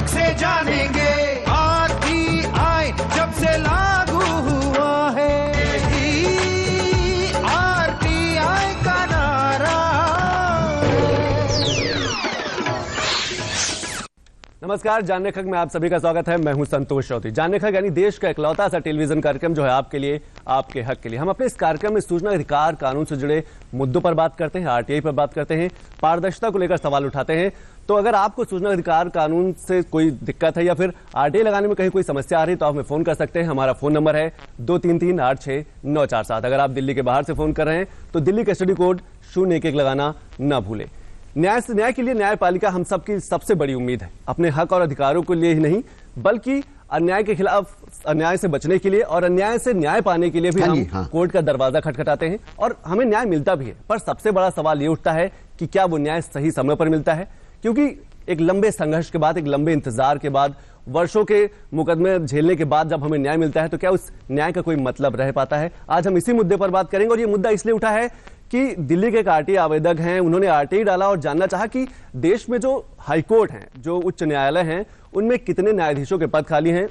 झलक से जानेंगे। आरटीआई जब से लागू हुआ है, आरटीआई का नारा। नमस्कार, जानने खग में आप सभी का स्वागत है। मैं हूं संतोष चौधरी। जानने खग यानी देश का इकलौता सा टेलीविजन कार्यक्रम जो है आपके लिए, आपके हक के लिए। हम अपने इस कार्यक्रम में सूचना अधिकार कानून से जुड़े मुद्दों पर बात करते हैं, आरटीआई पर बात करते हैं, पारदर्शिता को लेकर सवाल उठाते हैं। तो अगर आपको सूचना अधिकार कानून से कोई दिक्कत है या फिर आरटीआई लगाने में कहीं कोई समस्या आ रही है तो आप हमें फोन कर सकते हैं। हमारा फोन नंबर है 23386947। अगर आप दिल्ली के बाहर से फोन कर रहे हैं तो दिल्ली का स्टडी कोड 011 लगाना न भूलें। न्याय से न्याय के लिए न्यायपालिका हम सबकी सबसे बड़ी उम्मीद है। अपने हक और अधिकारों के लिए ही नहीं बल्कि अन्याय के खिलाफ, अन्याय से बचने के लिए और अन्याय से न्याय पाने के लिए भी हम कोर्ट का दरवाजा खटखटाते हैं और हमें न्याय मिलता भी है। पर सबसे बड़ा सवाल ये उठता है कि क्या वो न्याय सही समय पर मिलता है, क्योंकि एक लंबे संघर्ष के बाद, एक लंबे इंतजार के बाद, वर्षों के मुकदमे झेलने के बाद जब हमें न्याय मिलता है तो क्या उस न्याय का कोई मतलब रह पाता है। आज हम इसी मुद्दे पर बात करेंगे और ये मुद्दा इसलिए उठा है कि दिल्ली के एक आरटीआई आवेदक हैं, उन्होंने आरटीआई डाला और जानना चाहा कि देश में जो हाईकोर्ट हैं, जो उच्च न्यायालय हैं, उनमें कितने न्यायाधीशों के पद खाली हैं।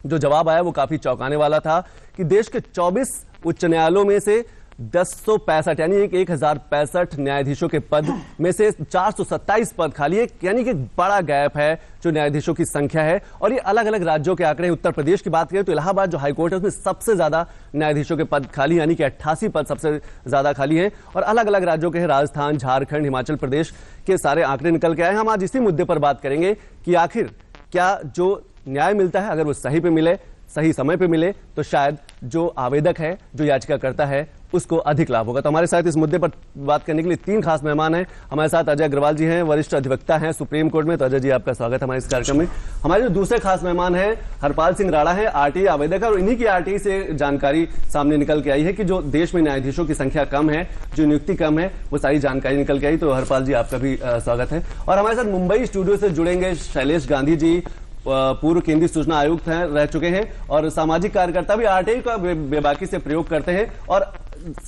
जो जवाब आया वो काफी चौंकाने वाला था कि देश के 24 उच्च न्यायालयों में से 1065 यानी 1065 न्यायाधीशों के पद में से 427 पद खाली है, यानी कि बड़ा गैप है जो न्यायाधीशों की संख्या है। और ये अलग अलग राज्यों के आंकड़े हैं। उत्तर प्रदेश की बात करें तो इलाहाबाद जो हाईकोर्ट है उसमें सबसे ज्यादा न्यायाधीशों के पद खाली, यानी कि 88 पद सबसे ज्यादा खाली हैं। और अलग अलग राज्यों के हैं, राजस्थान, झारखंड, हिमाचल प्रदेश के सारे आंकड़े निकल के आए। हम आज इसी मुद्दे पर बात करेंगे कि आखिर क्या जो न्याय मिलता है अगर वो सही पे मिले, सही समय पे मिले, तो शायद जो आवेदक है, जो याचिका करता है, उसको अधिक लाभ होगा। तो हमारे साथ इस मुद्दे पर बात करने के लिए 3 खास मेहमान हैं। हमारे साथ अजय अग्रवाल जी हैं, वरिष्ठ अधिवक्ता हैं सुप्रीम कोर्ट में। तो अजय जी आपका स्वागत है हमारे इस कार्यक्रम में। हमारे जो दूसरे खास मेहमान हैं हरपाल सिंह राणा है, आरटीआई आवेदक है और इन्हीं की आरटीआई से जानकारी सामने निकल के आई है कि जो देश में न्यायाधीशों की संख्या कम है, जो नियुक्ति कम है, वो सारी जानकारी निकल के आई। तो हरपाल जी आपका भी स्वागत है। और हमारे साथ मुंबई स्टूडियो से जुड़ेंगे शैलेश गांधी जी, पूर्व केंद्रीय सूचना आयुक्त हैं, रह चुके हैं और सामाजिक कार्यकर्ता भी, आरटीआई का बेबाकी से प्रयोग करते हैं और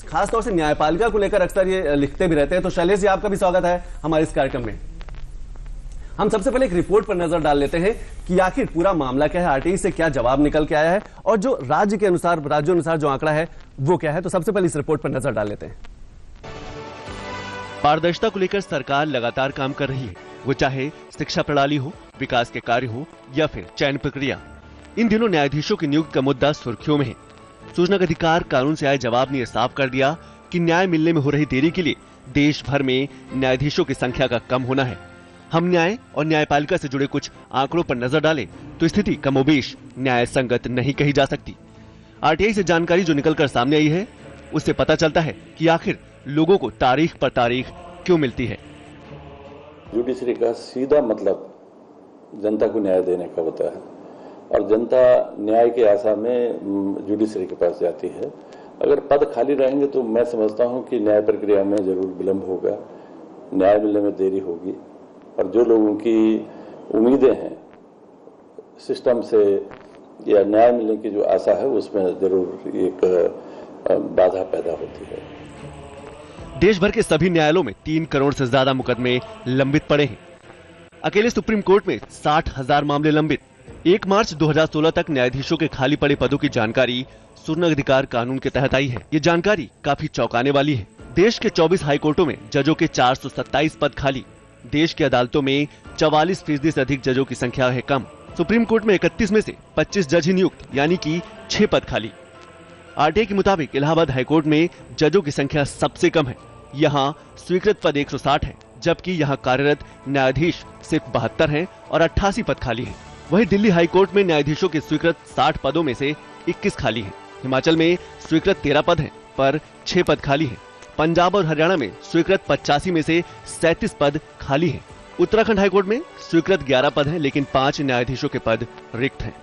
खासतौर से न्यायपालिका को लेकर अक्सर ये लिखते भी रहते हैं। तो शैलेश जी आपका भी स्वागत है हमारे इस कार्यक्रम में। हम सबसे पहले एक रिपोर्ट पर नजर डाल लेते हैं कि आखिर पूरा मामला क्या है, आरटीआई से क्या जवाब निकल के आया है और जो राज्य के अनुसार, राज्यों अनुसार जो आंकड़ा है वो क्या है। तो सबसे पहले इस रिपोर्ट पर नजर डाल लेते हैं। पारदर्शिता को लेकर सरकार लगातार काम कर रही है, वो चाहे शिक्षा प्रणाली हो, विकास के कार्य हो या फिर चयन प्रक्रिया। इन दिनों न्यायाधीशों की नियुक्ति का मुद्दा सुर्खियों में है। सूचना का अधिकार कानून से आए जवाब ने यह साफ कर दिया कि न्याय मिलने में हो रही देरी के लिए देश भर में न्यायाधीशों की संख्या का कम होना है। हम न्याय और न्यायपालिका से जुड़े कुछ आंकड़ों पर नजर डालें तो स्थिति कमोबेश न्याय संगत नहीं कही जा सकती। आरटीआई से जानकारी जो निकलकर सामने आई है उससे पता चलता है कि आखिर लोगों को तारीख पर तारीख क्यों मिलती है। जुडिशरी का सीधा मतलब जनता को न्याय देने का होता है और जनता न्याय के आशा में जुडिशरी के पास जाती है। अगर पद खाली रहेंगे तो मैं समझता हूं कि न्याय प्रक्रिया में जरूर विलंब होगा, न्याय मिलने में देरी होगी और जो लोगों की उम्मीदें हैं सिस्टम से या न्याय मिलने की जो आशा है उसमें जरूर एक बाधा पैदा होती है। देश भर के सभी न्यायालयों में 3 करोड़ से ज्यादा मुकदमे लंबित पड़े हैं। अकेले सुप्रीम कोर्ट में 60,000 मामले लंबित। 1 मार्च 2016 तक न्यायाधीशों के खाली पड़े पदों की जानकारी सूचना अधिकार कानून के तहत आई है। ये जानकारी काफी चौंकाने वाली है। देश के 24 हाईकोर्टों में जजों के 427 पद खाली। देश की अदालतों में 44% से अधिक जजों की संख्या है कम। सुप्रीम कोर्ट में 31 में से 25 जज ही नियुक्त, यानी कि 6 पद खाली। आरटीआई के मुताबिक इलाहाबाद हाईकोर्ट में जजों की संख्या सबसे कम है। यहाँ स्वीकृत पद 160 है, जबकि यहाँ कार्यरत न्यायाधीश सिर्फ 72 हैं और 88 पद खाली हैं। वहीं दिल्ली हाईकोर्ट में न्यायाधीशों के स्वीकृत 60 पदों में से 21 खाली हैं। हिमाचल में स्वीकृत 13 पद हैं, पर 6 पद खाली हैं। पंजाब और हरियाणा में स्वीकृत 85 में से 37 पद खाली हैं। उत्तराखंड हाईकोर्ट में स्वीकृत 11 पद हैं, लेकिन 5 न्यायाधीशों के पद रिक्त हैं।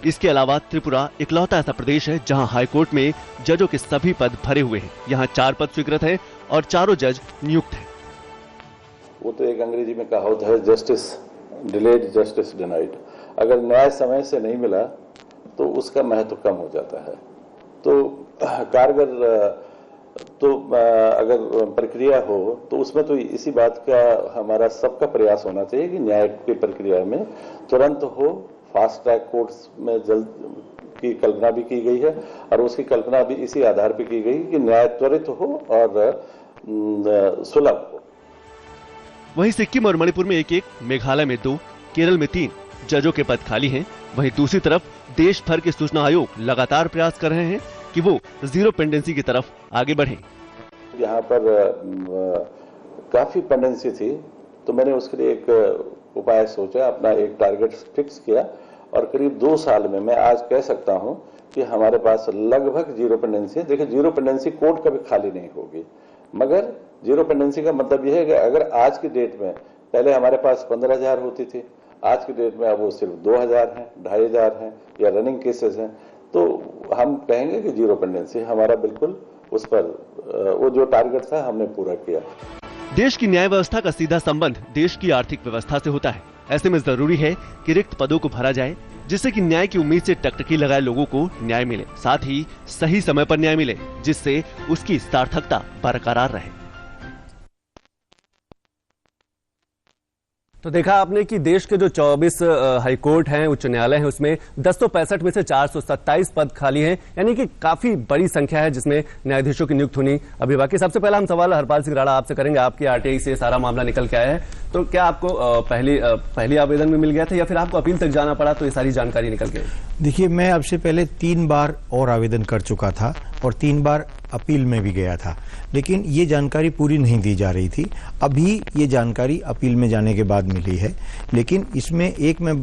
इसके अलावा त्रिपुरा इकलौता ऐसा प्रदेश है जहां हाईकोर्ट में जजों के सभी पद भरे हुए हैं। यहाँ 4 पद स्वीकृत हैं और चारों जज नियुक्त हैं। वो तो एक अंग्रेजी में कहावत है, जस्टिस डिलेड जस्टिस डिनाइड। अगर न्याय समय से नहीं मिला तो उसका महत्व कम हो जाता है। तो कारगर तो अगर प्रक्रिया हो तो उसमें तो इसी बात का हमारा सबका प्रयास होना चाहिए कि न्याय की प्रक्रिया में तुरंत हो। फास्ट ट्रैक कोर्ट्स में जल्द की कल्पना भी की गई है और उसकी कल्पना भी इसी आधार पर की गई कि न्याय त्वरित हो और सुलभ हो। वहीं सिक्किम और मणिपुर में 1-1, मेघालय में 2, केरल में 3 जजों के पद खाली हैं। वहीं दूसरी तरफ देश भर के सूचना आयोग लगातार प्रयास कर रहे हैं कि वो जीरो पेंडेंसी की तरफ आगे बढ़े। यहाँ पर काफी पेंडेंसी थी तो मैंने उसके लिए एक उपाय सोचा, अपना एक टारगेट फिक्स किया और करीब 2 साल में मैं आज कह सकता हूँ कि हमारे पास लगभग जीरो पेंडेंसी है। देखिए, जीरो पेंडेंसी कोर्ट कभी खाली नहीं होगी, मगर जीरो पेंडेंसी का मतलब यह है कि अगर आज की डेट में, पहले हमारे पास 15,000 होती थी, आज की डेट में अब वो सिर्फ 2,000 है, 2,500 है या रनिंग केसेस हैं, तो हम कहेंगे कि जीरो पेंडेंसी हमारा बिल्कुल उस पर वो जो टारगेट था हमने पूरा किया। देश की न्याय व्यवस्था का सीधा संबंध देश की आर्थिक व्यवस्था से होता है। ऐसे में जरूरी है कि रिक्त पदों को भरा जाए, जिससे कि न्याय की उम्मीद से टकटकी लगाए लोगों को न्याय मिले, साथ ही सही समय पर न्याय मिले, जिससे उसकी सार्थकता बरकरार रहे। तो देखा आपने कि देश के जो 24 हाईकोर्ट हैं, उच्च न्यायालय हैं, उसमें 1065 में से 427 पद खाली हैं, यानी कि काफी बड़ी संख्या है जिसमें न्यायाधीशों की नियुक्त होनी अभी बाकी। सबसे पहला हम सवाल हरपाल सिंह राणा आपसे करेंगे। आपकी आरटीआई से सारा मामला निकल के आया है, तो क्या आपको पहली आवेदन में मिल गया था या फिर आपको अपील तक जाना पड़ा तो ये सारी जानकारी निकल गई? देखिए, मैं अब से पहले 3 बार और आवेदन कर चुका था और 3 बार अपील में भी गया था, लेकिन ये जानकारी पूरी नहीं दी जा रही थी। अभी ये जानकारी अपील में जाने के बाद मिली है। लेकिन इसमें एक मैं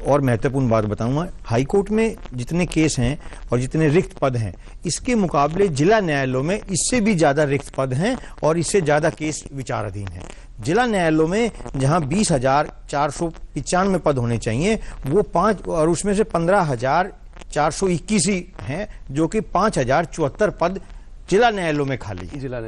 और महत्वपूर्ण बात बताऊंगा, हाईकोर्ट में जितने केस हैं और जितने रिक्त पद हैं, इसके मुकाबले जिला न्यायालयों में इससे भी ज्यादा रिक्त पद हैं और इससे ज्यादा केस विचाराधीन हैं। जिला न्यायालयों में जहां 20,495 पद होने चाहिए, वो 5 और उसमें से 15,421 ही हैं, जो कि 5,074 पद जिला न्यायालयों में खाली। जिला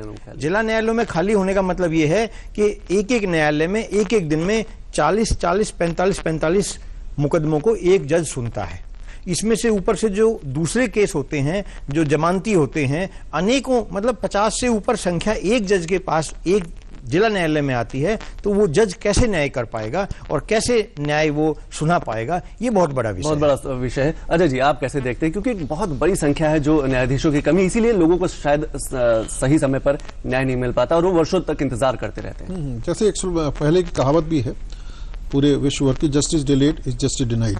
न्यायालयों में खाली होने का मतलब यह है कि एक न्यायालय में एक दिन में 40, 45 मुकदमों को एक जज सुनता है। इसमें से ऊपर से जो दूसरे केस होते हैं, जो जमानती होते हैं, अनेकों, मतलब 50 से ऊपर संख्या एक जज के पास एक जिला न्यायालय में आती है, तो वो जज कैसे न्याय कर पाएगा और कैसे न्याय वो सुना पाएगा, ये बहुत बड़ा विषय है। अजय जी, आप कैसे देखते हैं? क्योंकि बहुत बड़ी संख्या है जो न्यायाधीशों की कमी, इसीलिए लोगों को शायद सही समय पर न्याय नहीं मिल पाता और वो वर्षों तक इंतजार करते रहते हैं। जैसे एक पहले की कहावत भी है पूरे विश्व भर की, justice delayed is justice denied.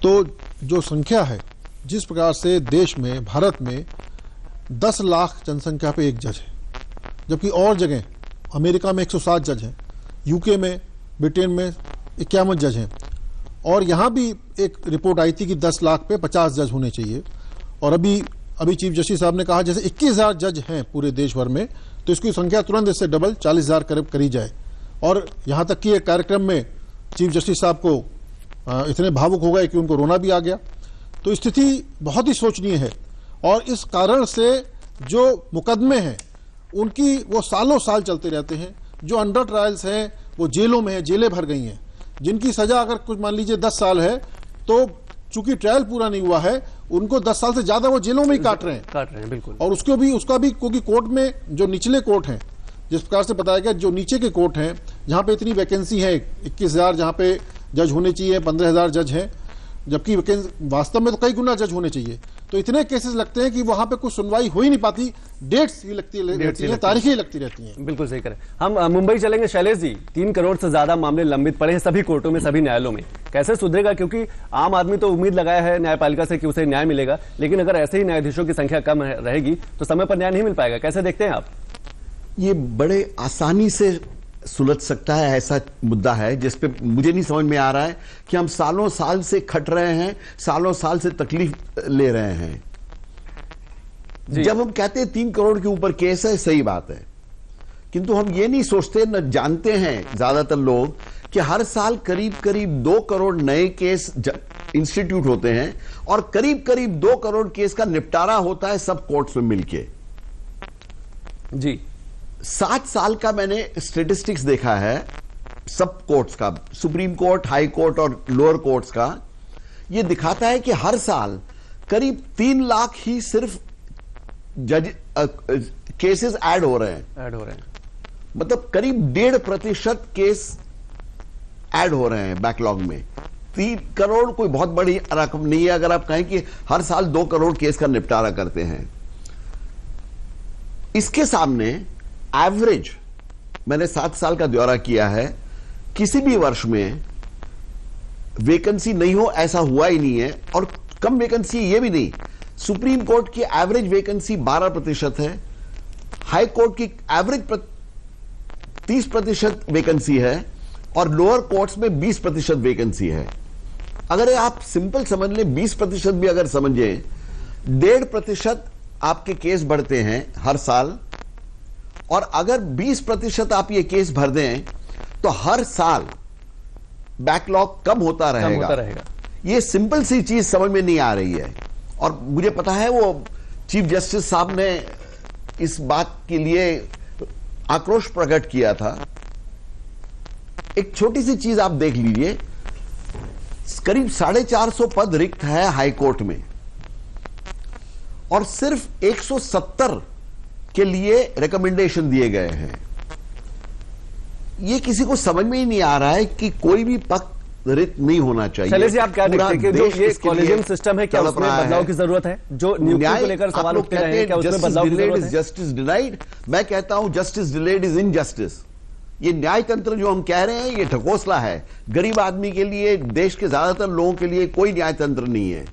तो जो संख्या है, जिस प्रकार से देश में, भारत में 10 लाख जनसंख्या पे एक जज है, जबकि और जगह अमेरिका में 107 जज हैं, यूके में, ब्रिटेन में 51 जज हैं, और यहाँ भी एक रिपोर्ट आई थी कि 10 लाख पे 50 जज होने चाहिए। और अभी चीफ जस्टिस साहब ने कहा जैसे 21,000 जज हैं पूरे देश भर में, तो इसकी संख्या तुरंत इससे डबल 40,000 करीब करी जाए। और यहाँ तक कि एक कार्यक्रम में चीफ जस्टिस साहब को इतने भावुक हो गए कि उनको रोना भी आ गया। तो स्थिति बहुत ही शोचनीय है और इस कारण से जो मुकदमे हैं उनकी वो सालों साल चलते रहते हैं। जो अंडर ट्रायल्स हैं वो जेलों में है, जेलें भर गई हैं। जिनकी सजा अगर कुछ मान लीजिए 10 साल है, तो चूंकि ट्रायल पूरा नहीं हुआ है, उनको 10 साल से ज्यादा वो जेलों में ही काट रहे हैं बिल्कुल। और उसका भी क्योंकि कोर्ट में जो निचले कोर्ट हैं, जिस प्रकार से बताया गया, जो नीचे के कोर्ट हैं जहां पे इतनी वैकेंसी है, 21,000 जहां पे जज होने चाहिए, 15,000 जज हैं, जबकि वास्तव में तो कई गुना जज होने चाहिए। तो इतने केसेस लगते हैं कि वहां पे कुछ सुनवाई हो ही नहीं पाती, डेट्स ही लगती रहती हैं, तारीखें रहती हैं। बिल्कुल सही करें। हम मुंबई चलेंगे। शैलेश जी, 3 करोड़ से ज्यादा मामले लंबित पड़े हैं सभी कोर्टों में, सभी न्यायालयों में। कैसे सुधरेगा? क्योंकि आम आदमी तो उम्मीद लगाया है न्यायपालिका से कि उसे न्याय मिलेगा, लेकिन अगर ऐसे ही न्यायाधीशों की संख्या कम रहेगी तो समय पर न्याय नहीं मिल पाएगा। कैसे देखते हैं आप? ये बड़े आसानी से सुलझ सकता है, ऐसा मुद्दा है जिस पे मुझे नहीं समझ में आ रहा है कि हम सालों साल से खट रहे हैं, सालों साल से तकलीफ ले रहे हैं। जब हम कहते हैं 3 करोड़ के ऊपर केस है, सही बात है, किंतु हम ये नहीं सोचते, न जानते हैं ज्यादातर लोग कि हर साल करीब करीब 2 करोड़ नए केस इंस्टीट्यूट होते हैं और करीब करीब 2 करोड़ केस का निपटारा होता है सब कोर्ट्स में मिलके। जी, 7 साल का मैंने स्टेटिस्टिक्स देखा है सब कोर्ट्स का, सुप्रीम कोर्ट, हाई कोर्ट और लोअर कोर्ट्स का। यह दिखाता है कि हर साल करीब 3 लाख ही सिर्फ जज केसेस ऐड हो रहे हैं, मतलब करीब 1.5% केस ऐड हो रहे हैं बैकलॉग में। 3 करोड़ कोई बहुत बड़ी रकम नहीं है अगर आप कहें कि हर साल 2 करोड़ केस का निपटारा करते हैं। इसके सामने एवरेज, मैंने 7 साल का दौरा किया है, किसी भी वर्ष में वैकेंसी नहीं हो ऐसा हुआ ही नहीं है, और कम वैकेंसी ये भी नहीं। सुप्रीम कोर्ट की एवरेज वैकेंसी 12% है, हाई कोर्ट की एवरेज 30% वैकेंसी है, और लोअर कोर्ट्स में 20% वैकेंसी है। अगर आप सिंपल समझ लें, 20% भी अगर समझें, 1.5% आपके केस बढ़ते हैं हर साल, और अगर 20% आप ये केस भर दें तो हर साल बैकलॉग कम होता रहेगा। ये सिंपल सी चीज समझ में नहीं आ रही है। और मुझे पता है वो चीफ जस्टिस साहब ने इस बात के लिए आक्रोश प्रकट किया था। एक छोटी सी चीज आप देख लीजिए, करीब 450 पद रिक्त है हाई कोर्ट में, और सिर्फ 170 के लिए रिकमेंडेशन दिए गए हैं। ये किसी को समझ में ही नहीं आ रहा है कि कोई भी पद रिक्त नहीं होना चाहिए। शैलेश जी, आप क्या देखते हैं कि जो ये कॉलेजियम सिस्टम है, क्या उसमें बदलाव की जरूरत है? जो नियुक्ति को लेकर सवाल उठते हैं, क्या उसमें बदलाव की जरूरत है? जस्टिस डिनाइड, मैं कहता हूं जस्टिस डिलेड इज इनजस्टिस। ये न्याय तंत्र जो हम कह रहे हैं, ये ढकोसला है। गरीब आदमी के लिए, देश के ज्यादातर लोगों के लिए कोई न्याय तंत्र नहीं है।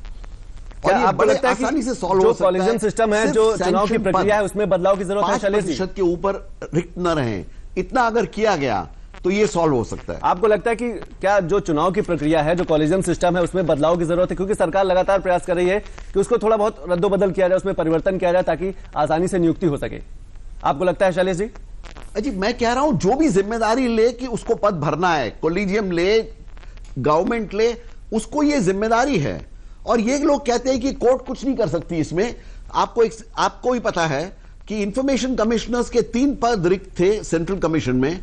क्या आपको लगता है कि जो कॉलेजियम सिस्टम है, जो चुनाव की प्रक्रिया है, उसमें बदलाव की जरूरत है? शैलेश जी, 5% के ऊपर रिक्त न रहे, इतना अगर किया गया तो ये सॉल्व हो सकता है। आपको लगता है कि क्या जो चुनाव की प्रक्रिया है, जो कॉलेजियम सिस्टम है, उसमें बदलाव की जरूरत है? क्योंकि सरकार लगातार प्रयास कर रही है कि उसको थोड़ा बहुत रद्दोबदल किया जाए, उसमें परिवर्तन किया जाए, ताकि आसानी से नियुक्ति हो सके। आपको लगता है शैलेश जी? जी, मैं कह रहा हूं जो भी जिम्मेदारी ले कि उसको पद भरना है, कॉलेजियम ले, गवर्नमेंट ले, उसको ये जिम्मेदारी है। और ये लोग कहते हैं कि कोर्ट कुछ नहीं कर सकती इसमें। आपको ही पता है कि इंफॉर्मेशन कमिश्नर्स के 3 पद रिक्त थे सेंट्रल कमीशन में।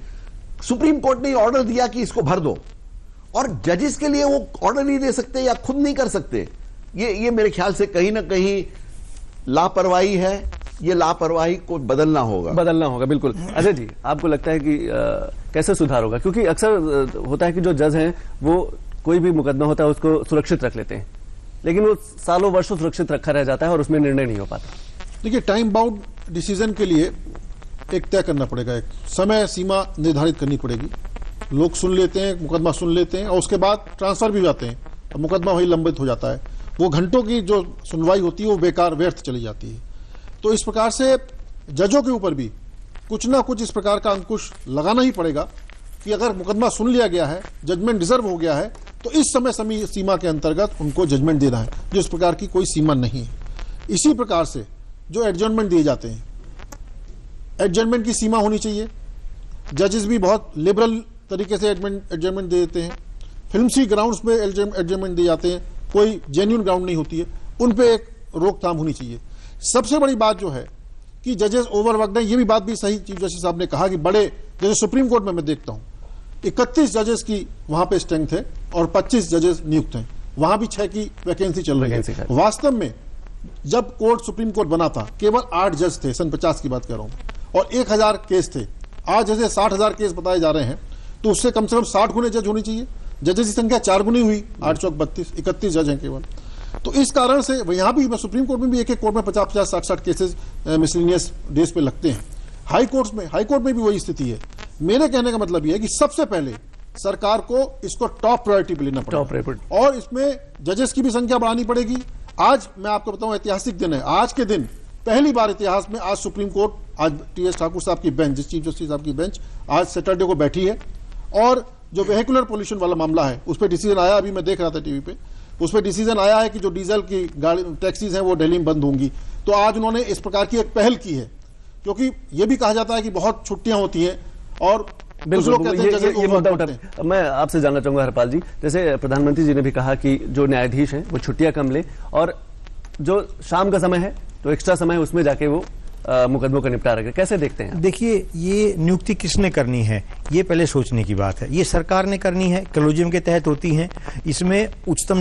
सुप्रीम कोर्ट ने ऑर्डर दिया कि इसको भर दो, और जजेस के लिए वो ऑर्डर नहीं दे सकते या खुद नहीं कर सकते। ये मेरे ख्याल से कहीं ना कहीं लापरवाही है। ये लापरवाही को बदलना होगा। बिल्कुल। अजय जी, आपको लगता है कि कैसे सुधार होगा? क्योंकि अक्सर होता है कि जो जज हैं वो कोई भी मुकदमा होता है उसको सुरक्षित रख लेते हैं, लेकिन वो सालों वर्षों सुरक्षित रखा रह जाता है और उसमें निर्णय नहीं हो पाता। देखिए, टाइम बाउंड डिसीजन के लिए एक तय करना पड़ेगा, एक समय सीमा निर्धारित करनी पड़ेगी। लोग सुन लेते हैं, मुकदमा सुन लेते हैं, और उसके बाद ट्रांसफर भी जाते हैं, और मुकदमा वही लंबित हो जाता है। वो घंटों की जो सुनवाई होती है वो बेकार व्यर्थ चली जाती है। तो इस प्रकार से जजों के ऊपर भी कुछ ना कुछ इस प्रकार का अंकुश लगाना ही पड़ेगा कि अगर मुकदमा सुन लिया गया है, जजमेंट डिजर्व हो गया है, तो इस समय सीमा के अंतर्गत उनको जजमेंट देना है, जो इस प्रकार की कोई सीमा नहीं है। इसी प्रकार से जो एडजर्नमेंट दिए जाते हैं, एडजर्नमेंट की सीमा होनी चाहिए। जजेस भी बहुत लिबरल तरीके से एडजर्नमेंट दे देते हैं। फिल्मसी ग्राउंड्स पे एडजर्नमेंट दिए जाते हैं, कोई जेन्युइन ग्राउंड नहीं होती है, उन पे एक रोकथाम होनी चाहिए। सबसे बड़ी बात जो है कि जजेस ओवरवर्कड हैं, ये भी बात भी सही चीफ जस्टिस साहब ने कहा कि बड़े, जैसे सुप्रीम कोर्ट में मैं देखता हूं 31 जजेस की वहां पे स्ट्रेंथ है और 25 जजेस नियुक्त हैं, वहां भी 6 की वैकेंसी चल रही है। वास्तव में जब सुप्रीम कोर्ट बना था केवल 8 जज थे, सन 50 की बात कर रहा हूं, और 1000 केस थे। आज जैसे 60,000 केस बताए जा रहे हैं, तो उससे कम से कम 60 गुने जज होनी चाहिए। जजेस की संख्या 4 गुनी हुई, 8 चौक 32, 31 जज हैं केवल। तो इस कारण से यहां भी सुप्रीम कोर्ट में भी एक कोर्ट में 50-50, 60-60 केसेस मिसलिनियस डेज पे लगते हैं। हाई कोर्ट में भी वही स्थिति है। मेरे कहने का मतलब यह है कि सबसे पहले सरकार को इसको टॉप प्रायोरिटी पे लेना पड़ेगा, और इसमें जजेस की भी संख्या बढ़ानी पड़ेगी। आज मैं आपको बताऊं, ऐतिहासिक दिन है। आज के दिन पहली बार इतिहास में आज सुप्रीम कोर्ट, आज टी.एस. ठाकुर साहब की बेंच, चीफ जस्टिस साहब की बेंच आज सैटरडे को बैठी है, और जो वेहिकुलर पोल्यूशन वाला मामला है उस पर डिसीजन आया। अभी मैं देख रहा था टीवी पे, उस पर डिसीजन आया है कि जो डीजल की गाड़ी टैक्सीज हैं वो दिल्ली में बंद होंगी। तो आज उन्होंने इस प्रकार की एक पहल की है, क्योंकि ये भी कहा जाता है कि बहुत छुट्टियां होती हैं और ये मुद्दा उठा। मैं आपसे जानना चाहूंगा हरपाल जी, जैसे प्रधानमंत्री जी ने भी कहा कि जो न्यायाधीश हैं वो छुट्टियां कम ले, और जो शाम का समय है तो एक्स्ट्रा समय उसमें जाके वो मुकदमों का निपटारा करें। कैसे देखते हैं? देखिए, ये नियुक्ति किसने करनी है ये पहले सोचने की बात है। ये सरकार ने करनी है, कॉलेजियम के तहत होती है। इसमें उच्च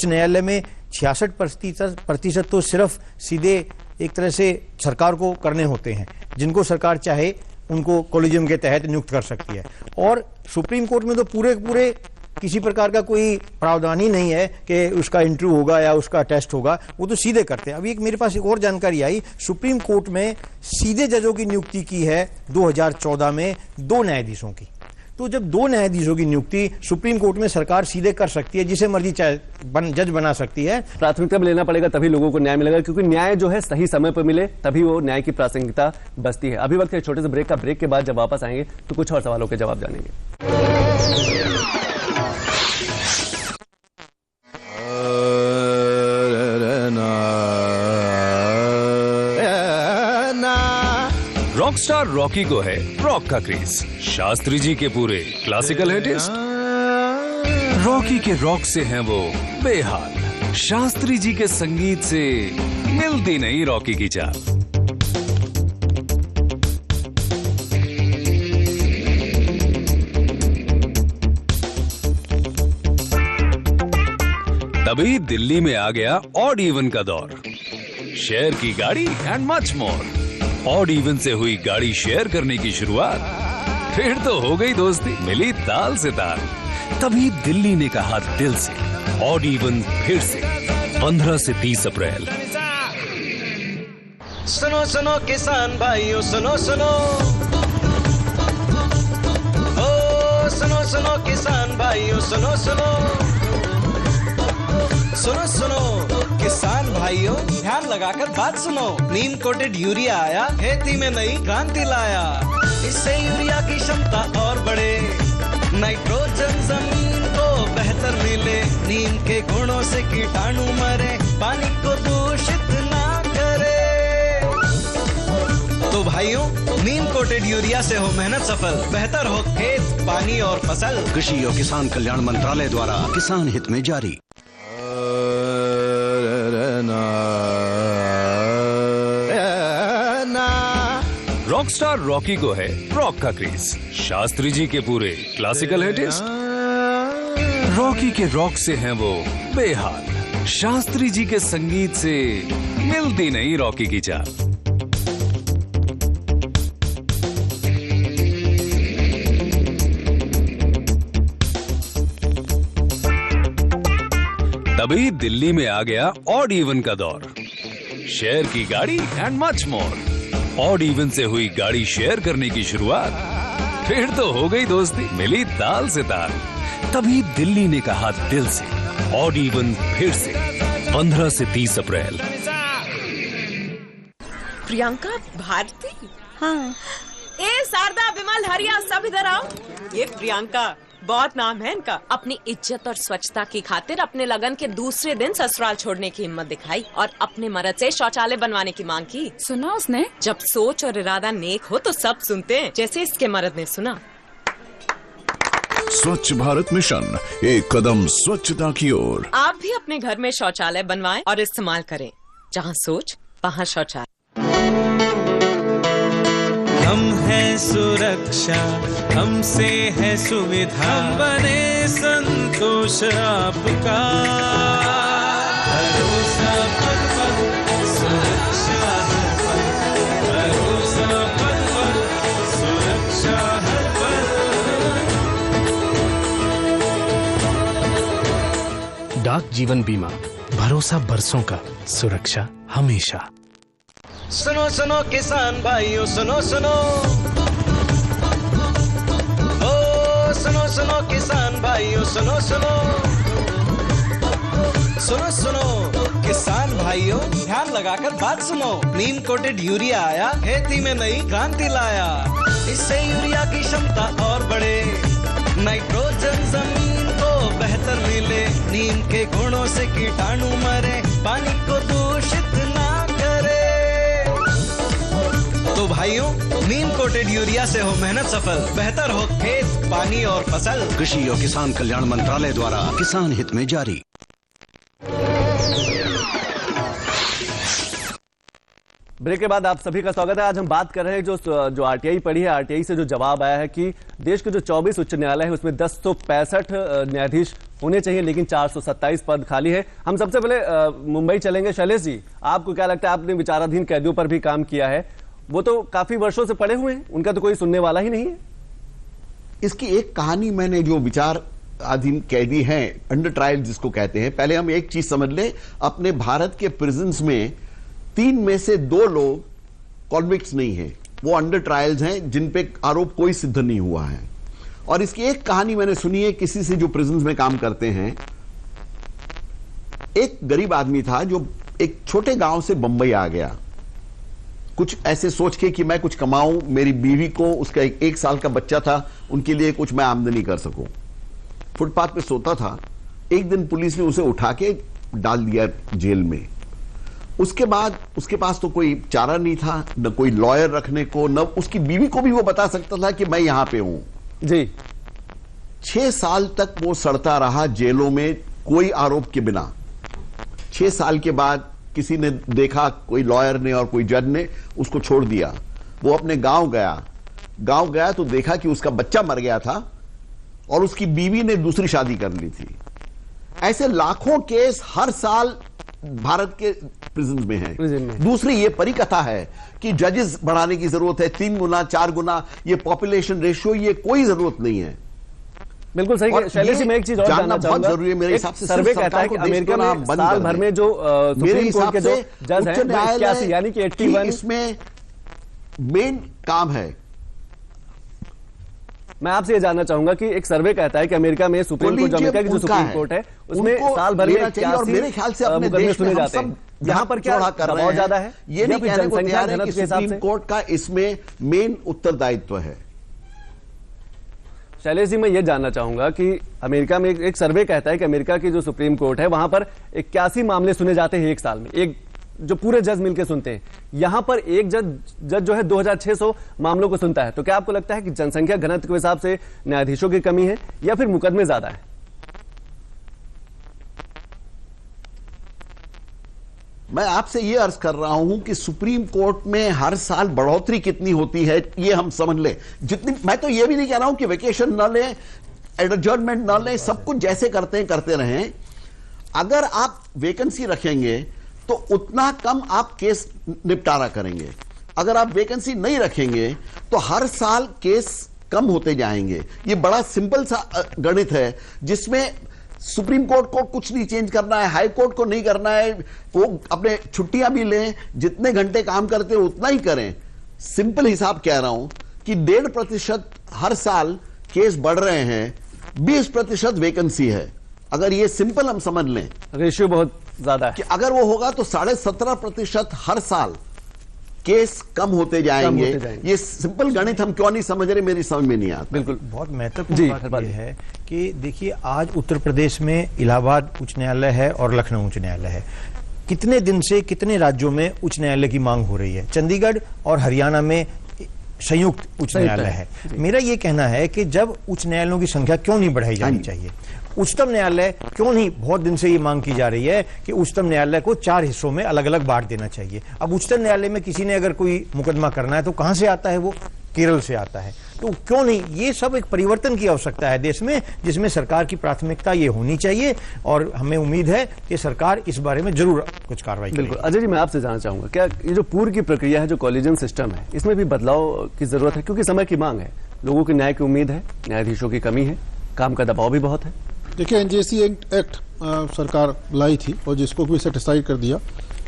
न्यायालय में 66% तो सिर्फ सीधे एक तरह से सरकार को करने होते हैं, जिनको सरकार चाहे उनको कॉलेजियम के तहत नियुक्त कर सकती है। और सुप्रीम कोर्ट में तो पूरे किसी प्रकार का कोई प्रावधान ही नहीं है कि उसका इंटरव्यू होगा या उसका टेस्ट होगा, वो तो सीधे करते हैं। अभी एक मेरे पास एक और जानकारी आई, सुप्रीम कोर्ट में सीधे जजों की नियुक्ति की है 2014 में 2 न्यायाधीशों की। तो जब 2 न्यायाधीशों की नियुक्ति सुप्रीम कोर्ट में सरकार सीधे कर सकती है, जिसे मर्जी चाहे जज बना सकती है। प्राथमिकता में लेना पड़ेगा, तभी लोगों को न्याय मिलेगा, क्योंकि न्याय जो है सही समय पर मिले तभी वो न्याय की प्रासंगिकता बचती है। अभी वक्त है छोटे से ब्रेक का। ब्रेक के बाद जब वापस आएंगे तो कुछ और सवालों के जवाब जानेंगे। रॉकस्टार रॉकी को है रॉक का क्रेज, शास्त्री जी के पूरे क्लासिकल है टेस्ट। रॉकी के रॉक से हैं वो बेहाल, शास्त्री जी के संगीत से मिलती नहीं रॉकी की चाल। तभी दिल्ली में आ गया ऑड इवन का दौर, शेयर की गाड़ी and much more. Odd even से हुई गाड़ी शेयर करने की शुरुआत, फिर तो हो गई दोस्ती, मिली ताल से ताल। तभी दिल्ली ने कहा दिल से, ऑड इवन फिर से 15 से 30 अप्रैल। सुनो सुनो किसान भाइयों, सुनो सुनो, ओ सुनो सुनो किसान भाइयों, सुनो सुनो, सुनो सुनो किसान भाइयों, ध्यान लगाकर बात सुनो। नीम कोटेड यूरिया आया, खेती में नई क्रांति लाया। इससे यूरिया की क्षमता और बढ़े, नाइट्रोजन जमीन को बेहतर मिले, नीम के गुणों से कीटाणु मरे, पानी को दूषित ना करे। तो भाइयों, नीम कोटेड यूरिया से हो मेहनत सफल, बेहतर हो खेत, पानी और फसल। कृषि और किसान कल्याण मंत्रालय द्वारा किसान हित में जारी। रॉकस्टार रॉकी को है रॉक का क्रेज, शास्त्री जी के पूरे क्लासिकल है टेस्ट। रॉकी के रॉक से हैं वो बेहाल, शास्त्री जी के संगीत से मिलती नहीं रॉकी की चाल। तभी दिल्ली में आ गया ऑड इवन का दौर, शेयर की गाड़ी and much more. Odd even से हुई गाड़ी शेयर करने की शुरुआत, फिर तो हो गई दोस्ती, मिली ताल से ताल। तभी दिल्ली ने कहा दिल से, ऑड इवन फिर से 15 से 30 अप्रैल। प्रियंका भारती, हाँ। ए शारदा, विमल, हरिया, सब इधर आओ। ये प्रियंका, बहुत नाम है इनका। अपनी इज्जत और स्वच्छता की खातिर अपने लगन के दूसरे दिन ससुराल छोड़ने की हिम्मत दिखाई और अपने मर्द से शौचालय बनवाने की मांग की। सुना उसने? जब सोच और इरादा नेक हो तो सब सुनते हैं, जैसे इसके मर्द ने सुना। स्वच्छ भारत मिशन, एक कदम स्वच्छता की ओर। आप भी अपने घर में शौचालय बनवाएं और इस्तेमाल करें। जहाँ सोच वहाँ शौचालय। हम है सुरक्षा, हमसे है सुविधा, हम बने संतोष आपका। भरोसा पल पल, सुरक्षा हर पल, भरोसा पल पल, सुरक्षा हर पल। डाक जीवन बीमा, भरोसा बरसों का, सुरक्षा हमेशा। सुनो सुनो किसान भाइयों, सुनो सुनो, ओ सुनो सुनो किसान भाइयों, सुनो सुनो, सुनो सुनो किसान भाइयों, ध्यान लगाकर बात सुनो। नीम कोटेड यूरिया आया, खेती में नई क्रांति लाया। इससे यूरिया की क्षमता और बढ़े, नाइट्रोजन जमीन को बेहतर मिले, नीम के गुणों से कीटाणु मरे, पानी को दूषित ना करे। तो भाइयों, नीम कोटेड यूरिया से हो मेहनत सफल, बेहतर हो खेत, पानी और फसल। कृषि और किसान कल्याण मंत्रालय द्वारा किसान हित में जारी। ब्रेक के बाद आप सभी का स्वागत है। आज हम बात कर रहे हैं जो आरटीआई पड़ी है, आरटीआई से जो जवाब आया है कि देश के जो 24 उच्च न्यायालय है उसमें 1065 न्यायाधीश होने चाहिए, लेकिन 427 पद खाली है। हम सबसे पहले मुंबई चलेंगे। शैलेश जी, आपको क्या लगता है, आपने विचाराधीन कैदियों पर भी काम किया है, वो तो काफी वर्षों से पड़े हुए हैं, उनका तो कोई सुनने वाला ही नहीं है। इसकी एक कहानी मैंने, जो विचाराधीन कैदी हैं, अंडर ट्रायल जिसको कहते हैं, पहले हम एक चीज समझ लें, अपने भारत के प्रिजन्स में 3 में से 2 लोग कॉन्विक्ट्स नहीं हैं, वो अंडर ट्रायल्स हैं जिन पे आरोप कोई सिद्ध नहीं हुआ है। और इसकी एक कहानी मैंने सुनी है किसी से जो प्रिजन्स में काम करते हैं। एक गरीब आदमी था जो एक छोटे गांव से बंबई आ गया, कुछ ऐसे सोच के कि मैं कुछ कमाऊं, मेरी बीवी को, उसका एक साल का बच्चा था, उनके लिए कुछ मैं आमदनी कर सकूं। फुटपाथ पे सोता था। एक दिन पुलिस ने उसे उठा के डाल दिया जेल में। उसके बाद उसके पास तो कोई चारा नहीं था, न कोई लॉयर रखने को, न उसकी बीवी को भी वो बता सकता था कि मैं यहां पे हूं जी। 6 साल तक वो सड़ता रहा जेलों में, कोई आरोप के बिना। 6 साल के बाद किसी ने देखा, कोई लॉयर ने और कोई जज ने उसको छोड़ दिया। वो अपने गांव गया तो देखा कि उसका बच्चा मर गया था और उसकी बीवी ने दूसरी शादी कर ली थी। ऐसे लाखों केस हर साल भारत के प्रिजन में हैं। दूसरी ये परिकथा है कि जजेस बढ़ाने की जरूरत है, 3 गुना 4 गुना, ये पॉपुलेशन रेशियो, ये कोई जरूरत नहीं है। बिल्कुल सही। शैलेश जी, मैं एक चीज और जानना चाहूंगा, बहुत जरूरी है मेरे हिसाब से। सर्वे कहता है कि अमेरिका में साल भर में जो सुप्रीम कोर्ट के जो जज हैं, 81 यानी कि 81, इसमें मेन काम है। मैं आपसे ये जानना चाहूंगा कि एक सर्वे कहता है कि अमेरिका में सुप्रीम कोर्ट, अमेरिका की जो सुप्रीम कोर्ट है उसमें साल भर में 81 मेरे ख्याल से अपने देश में जाते हैं। यहाँ पर क्या दबाव ज्यादा है? ये नहीं कहने को तैयार है कि सुप्रीम कोर्ट का इसमें मेन उत्तरदायित्व है। शैलेश जी, मैं ये जानना चाहूंगा कि अमेरिका में एक सर्वे कहता है कि अमेरिका की जो सुप्रीम कोर्ट है वहां पर 81 मामले सुने जाते हैं एक साल में, एक जो पूरे जज मिलकर सुनते हैं। यहां पर एक जज जो है 2600 मामलों को सुनता है। तो क्या आपको लगता है कि जनसंख्या घनत्व के हिसाब से न्यायाधीशों की कमी है या फिर मुकदमे ज्यादा है? मैं आपसे यह अर्ज कर रहा हूं कि सुप्रीम कोर्ट में हर साल बढ़ोतरी कितनी होती है ये हम समझ लें। जितनी, मैं तो यह भी नहीं कह रहा हूं कि वेकेशन न लें, एडजर्नमेंट न लें, सब कुछ जैसे करते हैं करते रहें। अगर आप वैकेंसी रखेंगे तो उतना कम आप केस निपटारा करेंगे। अगर आप वैकेंसी नहीं रखेंगे तो हर साल केस कम होते जाएंगे। ये बड़ा सिंपल सा गणित है जिसमें सुप्रीम कोर्ट को कुछ नहीं चेंज करना है, हाई कोर्ट को नहीं करना है, वो अपने छुट्टियां भी लें, जितने घंटे काम करते हैं उतना ही करें। सिंपल हिसाब कह रहा हूं कि 1.5% हर साल केस बढ़ रहे हैं, 20% वैकेंसी है। अगर ये सिंपल हम समझ लें, रेशियो बहुत ज्यादा है, कि अगर वो होगा तो 17.5% हर साल केस कम होते जाएंगे। ये सिंपल गणित हम क्यों नहीं समझ रहे, मेरी समझ में नहीं आता। बिल्कुल, बहुत महत्वपूर्ण बात यह है कि देखिए, आज उत्तर प्रदेश में इलाहाबाद उच्च न्यायालय है और लखनऊ उच्च न्यायालय है। कितने दिन से कितने राज्यों में उच्च न्यायालय की मांग हो रही है। चंडीगढ़ और हरियाणा में संयुक्त उच्च न्यायालय है। मेरा यह कहना है कि जब उच्च न्यायालयों की संख्या क्यों नहीं बढ़ाई जानी चाहिए, उच्चतम न्यायालय क्यों नहीं, बहुत दिन से ये मांग की जा रही है कि उच्चतम न्यायालय को 4 हिस्सों में अलग अलग बांट देना चाहिए। अब उच्चतम न्यायालय में किसी ने अगर कोई मुकदमा करना है तो कहां से आता है, वो केरल से आता है। तो क्यों नहीं, ये सब एक परिवर्तन की आवश्यकता है देश में, जिसमें सरकार की प्राथमिकता ये होनी चाहिए और हमें उम्मीद है कि सरकार इस बारे में जरूर कुछ कार्रवाई करेगी। बिल्कुल। अजय जी, मैं आपसे जानना चाहूंगा, क्या ये जो पूर्व की प्रक्रिया है, जो कॉलेजियम सिस्टम है, इसमें भी बदलाव की जरूरत है? क्योंकि समय की मांग है, लोगों की न्याय की उम्मीद है, न्यायाधीशों की कमी है, काम का दबाव भी बहुत है। देखिए, एनजेसी एक्ट सरकार लाई थी और जिसको भी सेटिस्फाइड कर दिया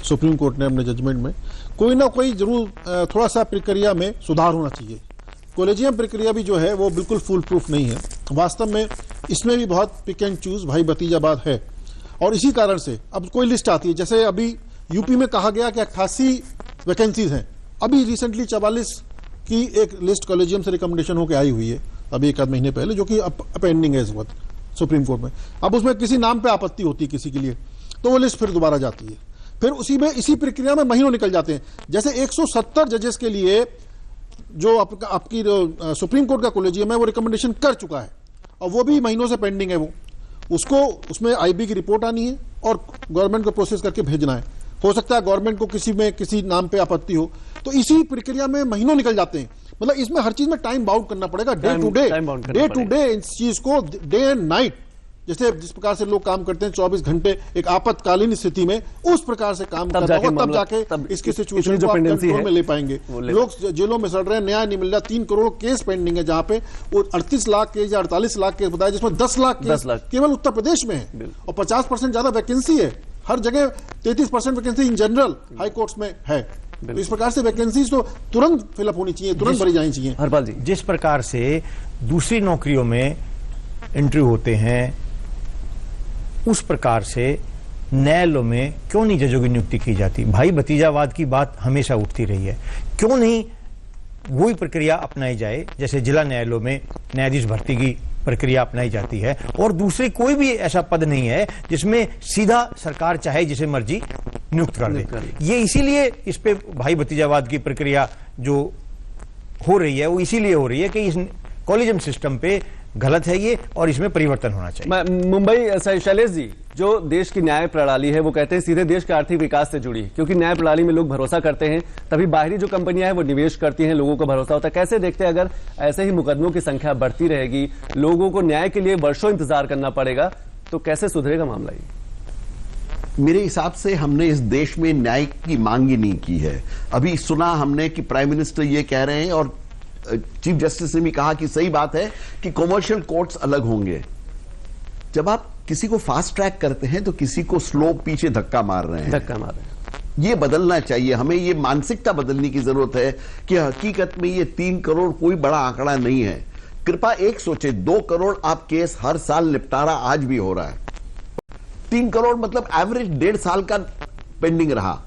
सुप्रीम कोर्ट ने अपने जजमेंट में। कोई ना कोई जरूर थोड़ा सा प्रक्रिया में सुधार होना चाहिए। कॉलेजियम प्रक्रिया भी जो है वो बिल्कुल फुल प्रूफ नहीं है। वास्तव में इसमें भी बहुत पिक एंड चूज, भाई भतीजाबाद है। और इसी कारण से अब कोई लिस्ट आती है, जैसे अभी यूपी में कहा गया कि 88 वैकेंसीज हैं, अभी रिसेंटली 44 की एक लिस्ट कॉलेजियम से रिकमेंडेशन होकर आई हुई है अभी 1 आध महीने पहले, जो कि पेंडिंग है इस वक्त सुप्रीम कोर्ट में। अब उसमें किसी नाम पे आपत्ति होती है किसी के लिए, तो वो लिस्ट फिर दोबारा जाती है, फिर उसी में इसी प्रक्रिया में महीनों निकल जाते हैं। जैसे 170 जजेस के लिए जो आपकी सुप्रीम कोर्ट का कॉलेजियम है वो रिकमेंडेशन कर चुका है और वो भी महीनों से पेंडिंग है। वो उसको उसमें आईबी की रिपोर्ट आनी है और गवर्नमेंट को प्रोसेस करके भेजना है। हो सकता है गवर्नमेंट को किसी नाम पे आपत्ति हो, तो इसी प्रक्रिया में महीनों निकल जाते हैं। मतलब इसमें हर चीज में टाइम बाउंड करना पड़ेगा, डे टू डे इस चीज को, डे एंड नाइट, जैसे जिस प्रकार से लोग काम करते हैं 24 घंटे एक आपातकालीन स्थिति में, उस प्रकार से काम करना होगा, तब जाके इसकी सिचुएशन को आप कंट्रोल में ले पाएंगे। लोग जेलों में सड़ रहे हैं, न्याय नहीं मिल रहा, 3 करोड़ केस पेंडिंग है, जहां पे वो 38 लाख केस या 48 लाख केस बताया, जिसमें 10 लाख केस केवल उत्तर प्रदेश में है, और 50% ज्यादा वैकेंसी है हर जगह, 33% vacancy in general high courts में है। तो इस प्रकार से वैकेंसीज तो तुरंत फिलअप होनी चाहिए, तुरंत भरी जानी चाहिए। हरपाल जी, जिस प्रकार से दूसरी नौकरियों में एंट्री होते हैं, उस प्रकार से न्यायालयों में क्यों नहीं जजों की नियुक्ति की जाती? भाई भतीजावाद की बात हमेशा उठती रही है, क्यों नहीं वही प्रक्रिया अपनाई जाए जैसे जिला न्यायालयों में न्यायाधीश भर्ती की प्रक्रिया अपनाई जाती है, और दूसरे कोई भी ऐसा पद नहीं है जिसमें सीधा सरकार चाहे जिसे मर्जी नियुक्त कर दे। ये इसीलिए इस पे भाई भतीजावाद की प्रक्रिया जो हो रही है वो इसीलिए हो रही है कि इस कॉलेजियम सिस्टम पे गलत है ये, और इसमें परिवर्तन होना चाहिए। मुंबई शैलेश जी, जो देश की न्याय प्रणाली है वो कहते हैं सीधे देश के आर्थिक विकास से जुड़ी है, क्योंकि न्याय प्रणाली में लोग भरोसा करते हैं, तभी बाहरी जो कंपनियां हैं वो निवेश करती हैं, लोगों को भरोसा होता है। कैसे देखते हैं अगर ऐसे ही मुकदमों की संख्या बढ़ती रहेगी, लोगों को न्याय के लिए वर्षों इंतजार करना पड़ेगा, तो कैसे सुधरेगा मामला ये? मेरे हिसाब से हमने इस देश में न्याय की मांग ही नहीं की है। अभी सुना हमने कि प्राइम मिनिस्टर ये कह रहे हैं, और चीफ जस्टिस ने भी कहा कि सही बात है कि कमर्शियल कोर्ट्स अलग होंगे। जब आप किसी को फास्ट ट्रैक करते हैं तो किसी को स्लो पीछे धक्का मार रहे हैं। ये बदलना चाहिए, हमें ये मानसिकता बदलने की जरूरत है कि हकीकत में ये 3 करोड़ कोई बड़ा आंकड़ा नहीं है। कृपया एक सोचे, 2 करोड़ आप केस हर साल निपटारा आज भी हो रहा है, 3 करोड़ मतलब एवरेज 1.5 साल का पेंडिंग रहा।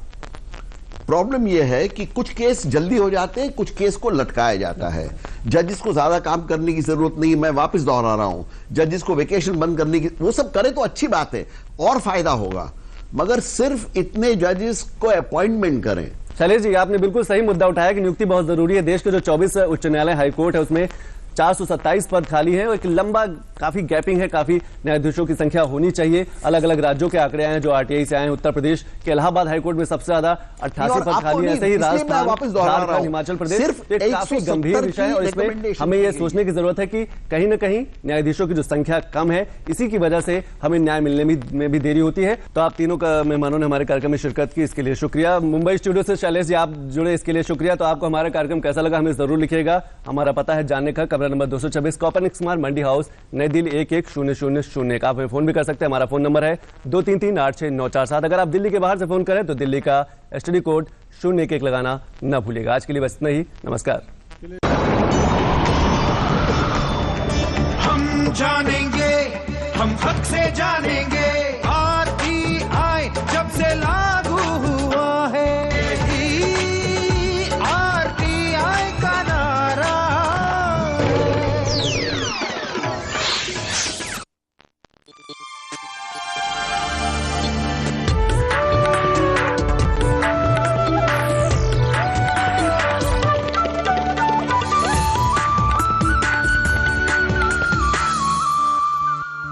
प्रॉब्लम यह है कि कुछ केस जल्दी हो जाते हैं, कुछ केस को लटकाया जाता है। जजेस को ज्यादा काम करने की जरूरत नहीं, मैं वापस दोहरा रहा हूं, जजेस को वेकेशन बंद करने की, वो सब करे तो अच्छी बात है और फायदा होगा, मगर सिर्फ इतने जजेस को अपॉइंटमेंट करें। शैलेश जी, आपने बिल्कुल सही मुद्दा उठाया कि नियुक्ति बहुत जरूरी है। देश के जो 24 उच्च न्यायालय हाईकोर्ट है उसमें 427 पद खाली है, और एक लंबा काफी गैपिंग है, काफी न्यायाधीशों की संख्या होनी चाहिए। अलग अलग राज्यों के आंकड़े आए हैं, जो आरटीआई से आए हैं। उत्तर प्रदेश के इलाहाबाद हाईकोर्ट में सबसे ज्यादा 88 पद खाली है, ऐसे ही राजस्थान, झारखंड, हिमाचल प्रदेश। एक काफी गंभीर विषय है, और इसमें हमें यह सोचने की जरूरत है कि कहीं ना कहीं न्यायाधीशों की जो संख्या कम है, इसी की वजह से हमें न्याय मिलने में भी देरी होती है। तो आप तीनों मेहमानों ने हमारे कार्यक्रम में शिरकत की, इसके लिए शुक्रिया। मुंबई स्टूडियो से शैलेश जी आप जुड़े, इसके लिए शुक्रिया। तो आपको हमारा कार्यक्रम कैसा लगा हमें जरूर लिखिएगा। हमारा पता है जानने का, कमरा नंबर 224, कॉपर्निकस मार्ग, मंडी हाउस, नई दिल्ली 110001। आप हमें फोन भी कर सकते हैं, हमारा फोन नंबर है 23386947। अगर आप दिल्ली के बाहर से फोन करें तो दिल्ली का एसटीडी कोड 011 लगाना न भूलिएगा। आज के लिए बस इतना ही, नमस्कार। हम जानेंगे, हम हक से जानेंगे, आरटीआई जब से लागू हुआ है, आरटीआई का नारा।